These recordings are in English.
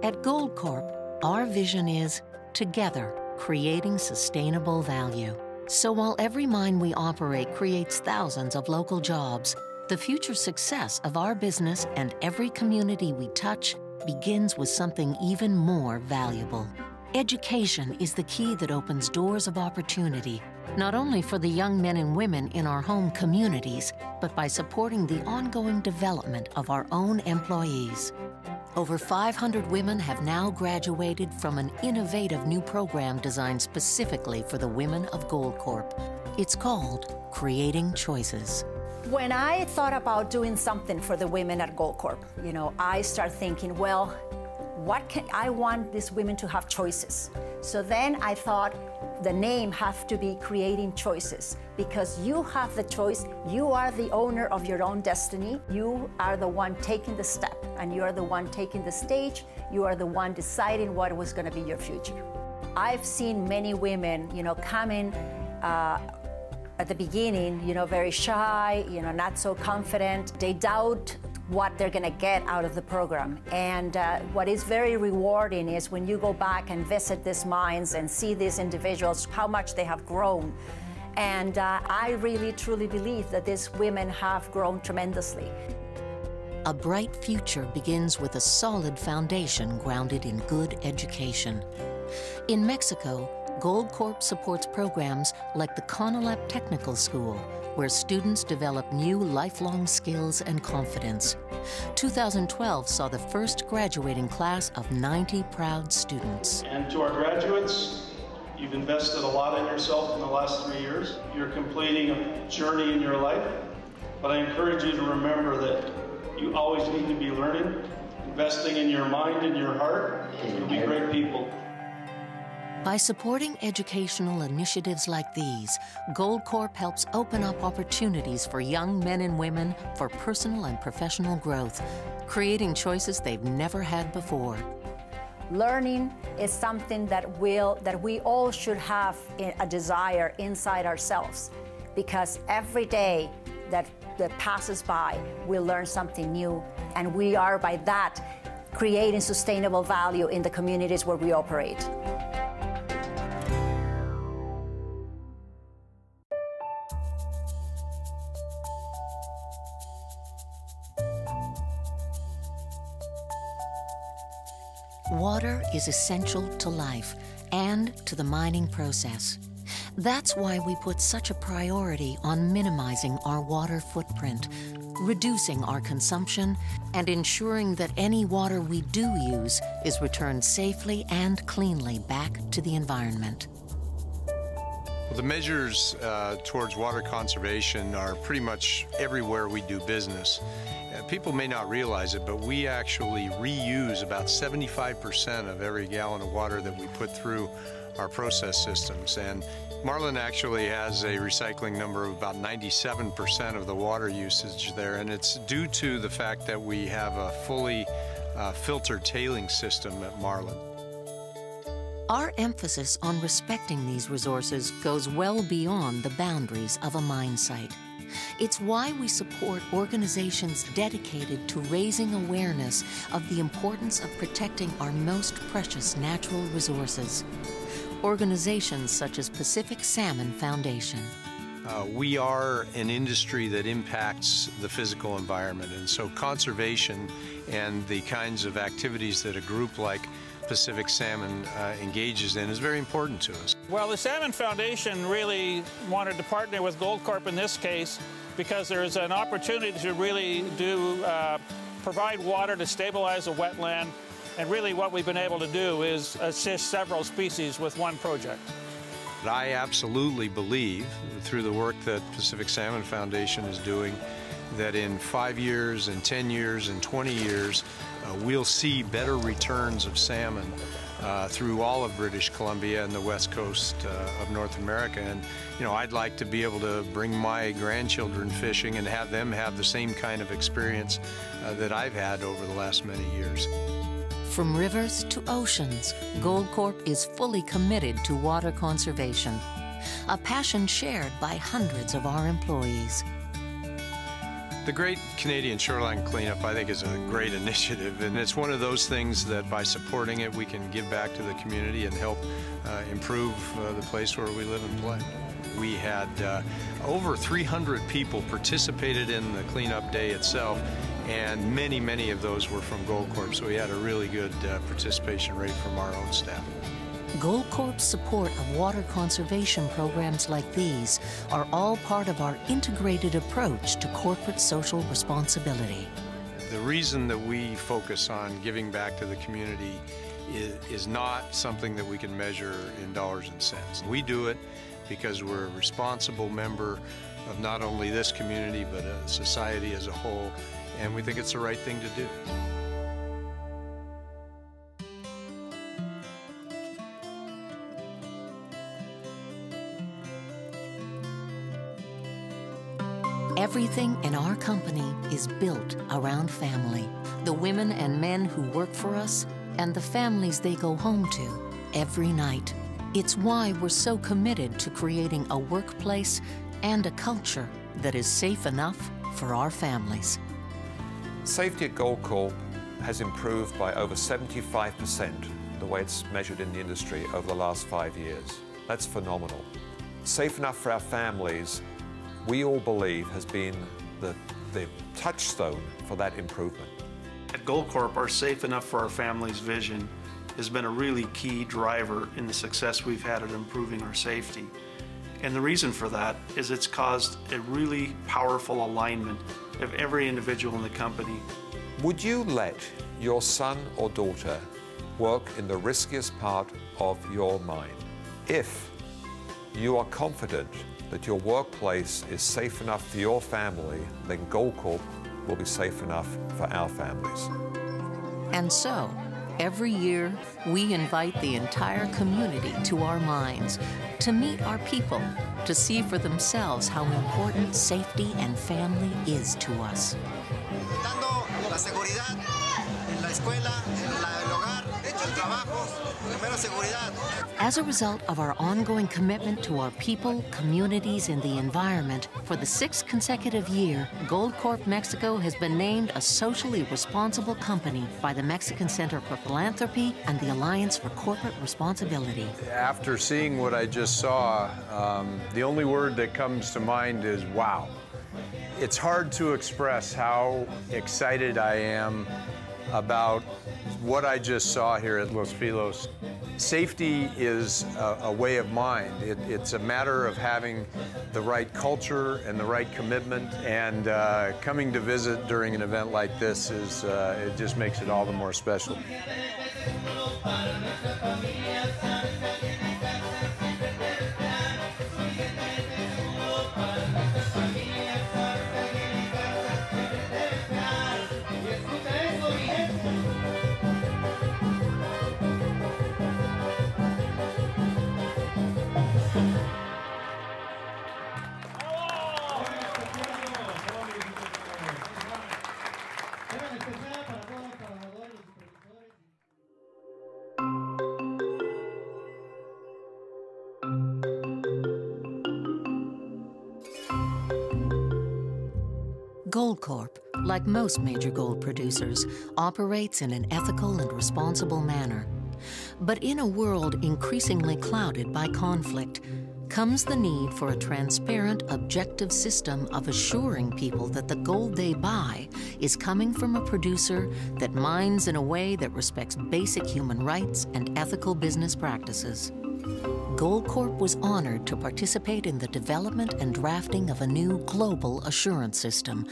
At Goldcorp, our vision is together, creating sustainable value. So while every mine we operate creates thousands of local jobs, the future success of our business and every community we touch begins with something even more valuable. Education is the key that opens doors of opportunity, not only for the young men and women in our home communities, but by supporting the ongoing development of our own employees. Over 500 women have now graduated from an innovative new program designed specifically for the women of Goldcorp. It's called Creating Choices. When I thought about doing something for the women at Goldcorp, I started thinking, well, I want these women to have choices. So then I thought the name have to be Creating Choices, because you have the choice. You are the owner of your own destiny. You are the one taking the step, and you are the one taking the stage. You are the one deciding what was going to be your future. I've seen many women, come in at the beginning, very shy, not so confident. They doubt what they're going to get out of the program. And what is very rewarding is when you go back and visit these mines and see these individuals, how much they have grown. And I really, truly believe that these women have grown tremendously. A bright future begins with a solid foundation grounded in good education. In Mexico, Goldcorp supports programs like the Conalep Technical School, where students develop new lifelong skills and confidence. 2012 saw the first graduating class of 90 proud students. And to our graduates, you've invested a lot in yourself in the last 3 years. You're completing a journey in your life, but I encourage you to remember that you always need to be learning, investing in your mind and your heart. You'll be great people. By supporting educational initiatives like these, Goldcorp helps open up opportunities for young men and women for personal and professional growth, creating choices they've never had before. Learning is something that we all should have a desire inside ourselves, because every day that passes by, we learn something new, and we are by that creating sustainable value in the communities where we operate. Water is essential to life and to the mining process. That's why we put such a priority on minimizing our water footprint, reducing our consumption, and ensuring that any water we do use is returned safely and cleanly back to the environment. Well, the measures towards water conservation are pretty much everywhere we do business. People may not realize it, but we actually reuse about 75% of every gallon of water that we put through our process systems. And Marlin actually has a recycling number of about 97% of the water usage there, and it's due to the fact that we have a fully filtered tailing system at Marlin. Our emphasis on respecting these resources goes well beyond the boundaries of a mine site. It's why we support organizations dedicated to raising awareness of the importance of protecting our most precious natural resources. Organizations such as Pacific Salmon Foundation. We are an industry that impacts the physical environment, and so conservation and the kinds of activities that a group like Pacific Salmon engages in is very important to us. Well, the Salmon Foundation really wanted to partner with Goldcorp in this case because there's an opportunity to really provide water to stabilize a wetland, and really what we've been able to do is assist several species with one project. I absolutely believe, through the work that Pacific Salmon Foundation is doing, that in 5 years, in 10 years, in 20 years, we'll see better returns of salmon through all of British Columbia and the west coast of North America. And, I'd like to be able to bring my grandchildren fishing and have them have the same kind of experience that I've had over the last many years. From rivers to oceans, Goldcorp is fully committed to water conservation, a passion shared by hundreds of our employees. The Great Canadian Shoreline Cleanup, I think, is a great initiative, and it's one of those things that by supporting it, we can give back to the community and help improve the place where we live and play. We had over 300 people participated in the cleanup day itself, and many of those were from Goldcorp, so we had a really good participation rate from our own staff. Goldcorp's support of water conservation programs like these are all part of our integrated approach to corporate social responsibility. The reason that we focus on giving back to the community is not something that we can measure in dollars and cents. We do it because we're a responsible member of not only this community, but a society as a whole, and we think it's the right thing to do. Everything in our company is built around family. The women and men who work for us and the families they go home to every night. It's why we're so committed to creating a workplace and a culture that is safe enough for our families. Safety at Goldcorp has improved by over 75%, the way it's measured in the industry over the last 5 years. That's phenomenal. Safe enough for our families, we all believe, has been the touchstone for that improvement. At Goldcorp, our Safe Enough for Our Families vision has been a really key driver in the success we've had at improving our safety. And the reason for that is it's caused a really powerful alignment of every individual in the company. Would you let your son or daughter work in the riskiest part of your mine if you are confident that your workplace is safe enough for your family? Then Goldcorp will be safe enough for our families. And so, every year, we invite the entire community to our mines to meet our people, to see for themselves how important safety and family is to us. Dando la seguridad en la escuela, en el hogar, el trabajo, primero seguridad. As a result of our ongoing commitment to our people, communities, and the environment, for the 6th consecutive year, Goldcorp Mexico has been named a socially responsible company by the Mexican Center for Philanthropy and the Alliance for Corporate Responsibility. After seeing what I just saw, the only word that comes to mind is wow. It's hard to express how excited I am about what I just saw here at Los Filos. Safety is a way of mind. It's a matter of having the right culture and the right commitment, and coming to visit during an event like this is, it just makes it all the more special. Goldcorp, like most major gold producers, operates in an ethical and responsible manner. But in a world increasingly clouded by conflict, comes the need for a transparent, objective system of assuring people that the gold they buy is coming from a producer that mines in a way that respects basic human rights and ethical business practices. Goldcorp was honored to participate in the development and drafting of a new global assurance system,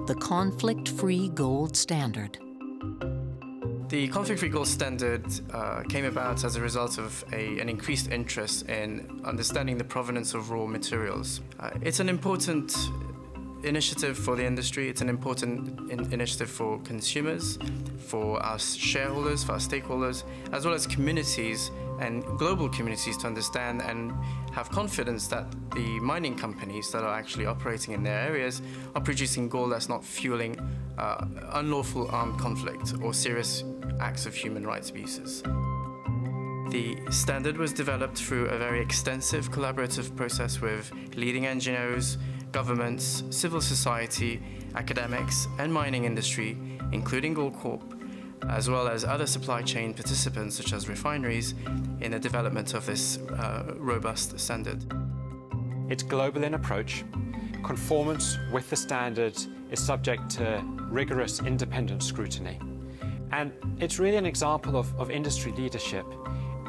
the Conflict-Free Gold Standard. The conflict-free gold standard came about as a result of an increased interest in understanding the provenance of raw materials. It's an important initiative for the industry. It's an important initiative for consumers, for our shareholders, for our stakeholders, as well as communities and global communities to understand and have confidence that the mining companies that are actually operating in their areas are producing gold that's not fueling unlawful armed conflict or serious acts of human rights abuses. The standard was developed through a very extensive collaborative process with leading NGOs, governments, civil society, academics, and mining industry, including Goldcorp, as well as other supply chain participants such as refineries, in the development of this robust standard. It's global in approach. Conformance with the standard is subject to rigorous independent scrutiny. And it's really an example of industry leadership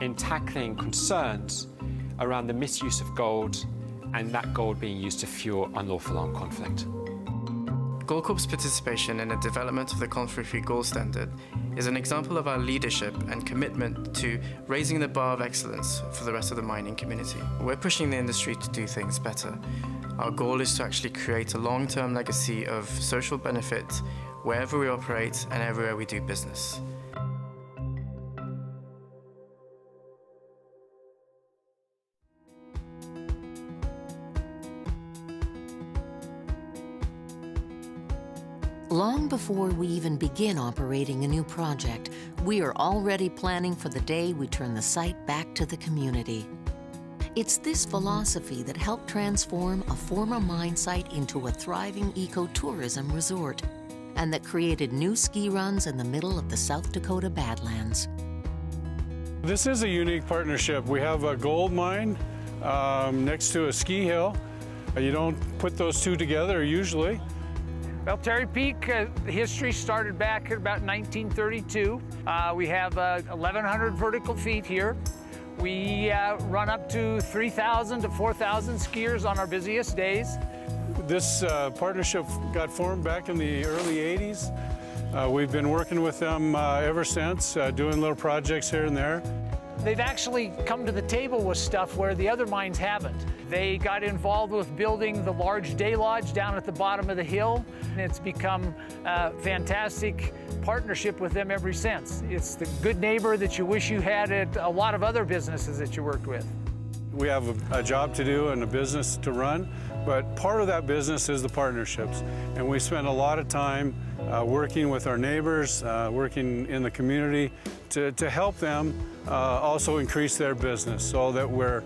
in tackling concerns around the misuse of gold and that gold being used to fuel unlawful armed conflict. Goldcorp's participation in the development of the conflict-free gold standard is an example of our leadership and commitment to raising the bar of excellence for the rest of the mining community. We're pushing the industry to do things better. Our goal is to actually create a long-term legacy of social benefit wherever we operate and everywhere we do business. Long before we even begin operating a new project, we are already planning for the day we turn the site back to the community. It's this philosophy that helped transform a former mine site into a thriving ecotourism resort, and that created new ski runs in the middle of the South Dakota Badlands. This is a unique partnership. We have a gold mine next to a ski hill. You don't put those two together usually. Well, Terry Peak history started back at about 1932. We have 1,100 vertical feet here. We run up to 3,000 to 4,000 skiers on our busiest days. This partnership got formed back in the early 80s. We've been working with them ever since, doing little projects here and there. They've actually come to the table with stuff where the other mines haven't. They got involved with building the large day lodge down at the bottom of the hill. And it's become a fantastic partnership with them ever since. It's the good neighbor that you wish you had at a lot of other businesses that you worked with. We have a job to do and a business to run, but part of that business is the partnerships. And we spend a lot of time working with our neighbors, working in the community to help them also increase their business so that we're,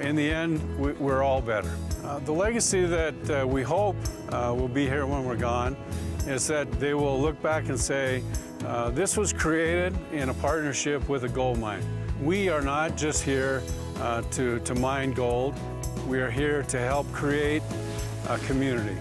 in the end, we're all better. The legacy that we hope will be here when we're gone is that they will look back and say, this was created in a partnership with a gold mine. We are not just here to mine gold. We are here to help create a community.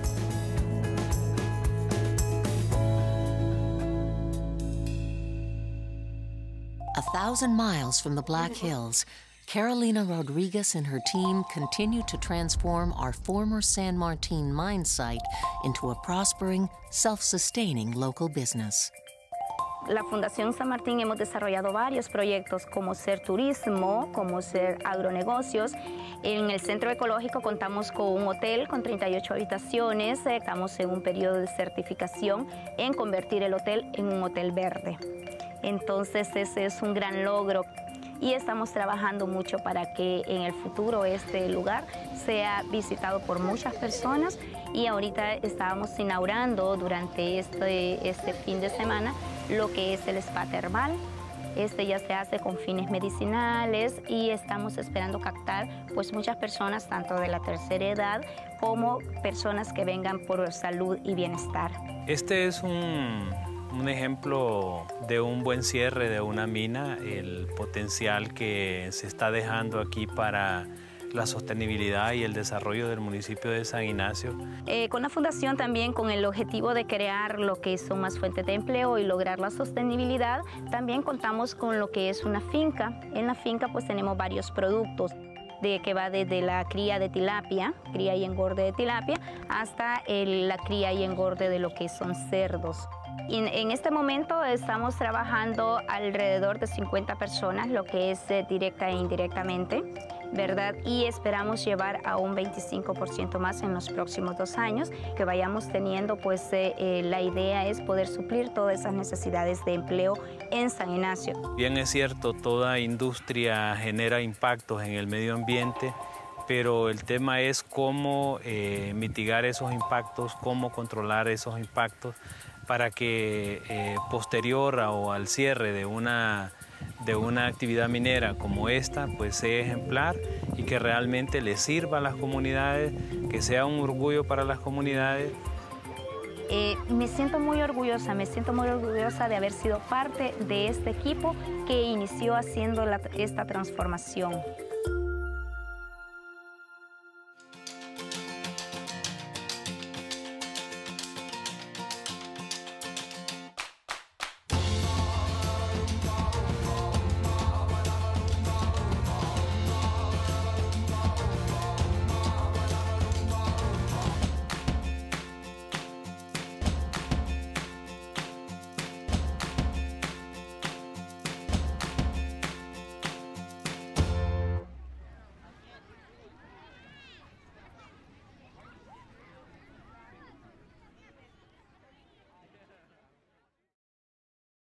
A 1,000 miles from the Black Hills, Carolina Rodriguez and her team continue to transform our former San Martin mine site into a prospering, self-sustaining local business. La Fundación San Martín hemos desarrollado varios proyectos como ser turismo, como ser agronegocios. En el centro ecológico contamos con un hotel con 38 habitaciones. Estamos en un periodo de certificación en convertir el hotel en un hotel verde. Entonces ese es un gran logro y estamos trabajando mucho para que en el futuro este lugar sea visitado por muchas personas y ahorita estábamos inaugurando durante este fin de semana lo que es el spa termal. Este ya se hace con fines medicinales y estamos esperando captar pues muchas personas tanto de la tercera edad como personas que vengan por salud y bienestar. Este es un ejemplo de un buen cierre de una mina, el potencial que se está dejando aquí para la sostenibilidad y el desarrollo del municipio de San Ignacio. Con la Fundación también con el objetivo de crear lo que son más fuentes de empleo y lograr la sostenibilidad, también contamos con lo que es una finca. En la finca pues tenemos varios productos. Que va desde la cría de tilapia, cría y engorde de tilapia, hasta la cría y engorde de lo que son cerdos. Y en este momento estamos trabajando alrededor de 50 personas, lo que es directa e indirectamente, ¿verdad? Y esperamos llevar a un 25% más en los próximos 2 años, que vayamos teniendo, pues la idea es poder suplir todas esas necesidades de empleo en San Ignacio. Bien es cierto, toda industria genera impactos en el medio ambiente, pero el tema es cómo mitigar esos impactos, cómo controlar esos impactos para que posterior o al cierre de una actividad minera como esta, pues sea ejemplar y que realmente le sirva a las comunidades, que sea un orgullo para las comunidades. Me siento muy orgullosa de haber sido parte de este equipo que inició haciendo esta transformación.